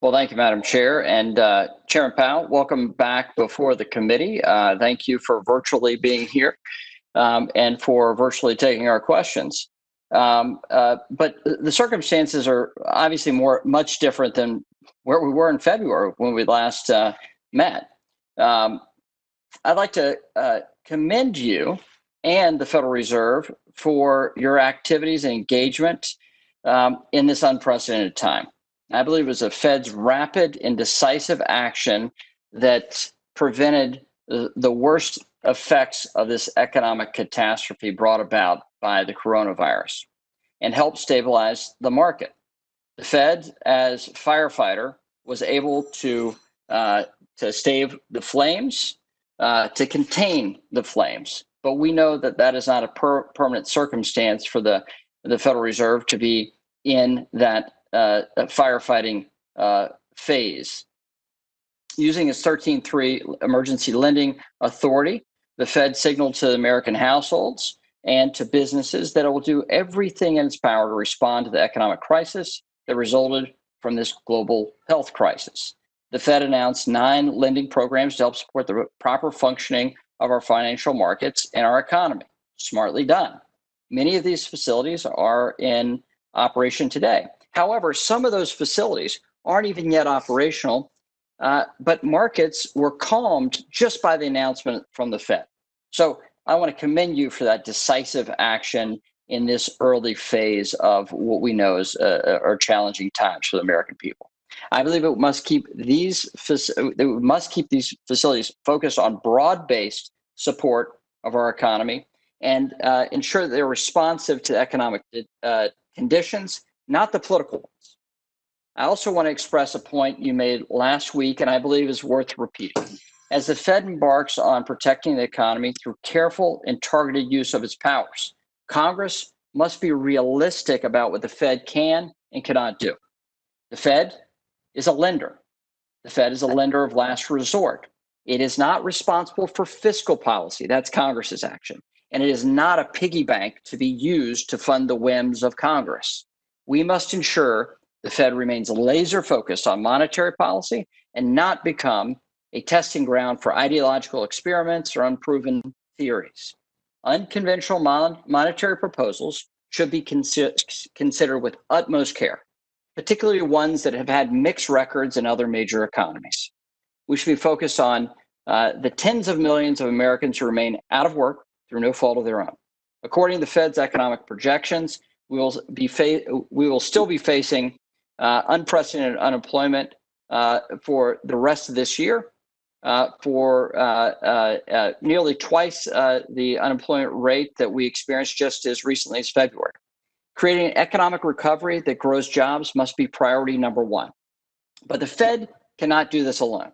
Well, thank you, Madam Chair. And Chairman Powell, welcome back before the committee. Thank you for virtually being here and for virtually taking our questions. But the circumstances are obviously much different than where we were in February when we last met. I'd like to commend you and the Federal Reserve for your activities and engagement in this unprecedented time. I believe it was the Fed's rapid and decisive action that prevented the worst effects of this economic catastrophe brought about by the coronavirus and helped stabilize the market. The Fed, as firefighter, was able to stave the flames, to contain the flames. But we know that that is not a permanent circumstance for the Federal Reserve to be in that firefighting phase. Using its 13.3 emergency lending authority, the Fed signaled to American households and to businesses that it will do everything in its power to respond to the economic crisis that resulted from this global health crisis. The Fed announced 9 lending programs to help support the proper functioning of our financial markets and our economy. Smartly done. Many of these facilities are in operation today. However, some of those facilities aren't even yet operational, but markets were calmed just by the announcement from the Fed. So I want to commend you for that decisive action in this early phase of what we know are challenging times for the American people. I believe it must keep these facilities focused on broad-based support of our economy and ensure that they're responsive to economic conditions, not the political ones. I also want to express a point you made last week, and I believe is worth repeating. As the Fed embarks on protecting the economy through careful and targeted use of its powers, Congress must be realistic about what the Fed can and cannot do. The Fed is a lender. The Fed is a lender of last resort. It is not responsible for fiscal policy. That's Congress's action. And it is not a piggy bank to be used to fund the whims of Congress. We must ensure the Fed remains laser focused on monetary policy and not become a testing ground for ideological experiments or unproven theories. Unconventional monetary proposals should be considered with utmost care, particularly ones that have had mixed records in other major economies. We should be focused on the tens of millions of Americans who remain out of work through no fault of their own. According to the Fed's economic projections, we will still be facing unprecedented unemployment for the rest of this year, for nearly twice the unemployment rate that we experienced just as recently as February. Creating an economic recovery that grows jobs must be priority number one. But the Fed cannot do this alone.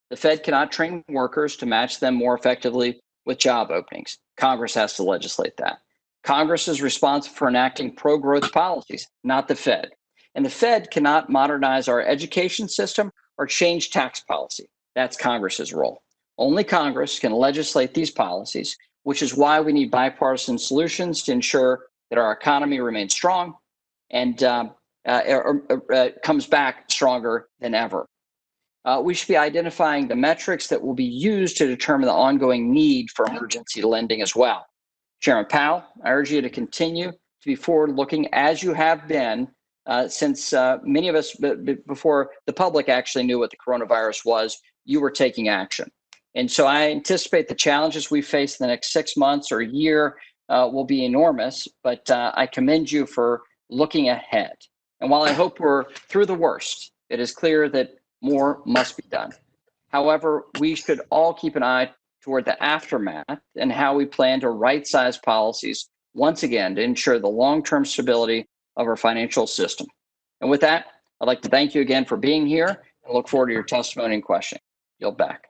The Fed cannot train workers to match them more effectively with job openings. Congress has to legislate that. Congress is responsible for enacting pro-growth policies, not the Fed. And the Fed cannot modernize our education system or change tax policy. That's Congress's role. Only Congress can legislate these policies, which is why we need bipartisan solutions to ensure that our economy remains strong and comes back stronger than ever. We should be identifying the metrics that will be used to determine the ongoing need for emergency lending as well. Chairman Powell, I urge you to continue to be forward-looking as you have been since many of us, before the public actually knew what the coronavirus was, you were taking action. And so I anticipate the challenges we face in the next 6 months or a year will be enormous, but I commend you for looking ahead. And while I hope we're through the worst, it is clear that more must be done. However, we should all keep an eye toward the aftermath and how we plan to right-size policies once again to ensure the long-term stability of our financial system. And with that, I'd like to thank you again for being here and look forward to your testimony and question. Yield back.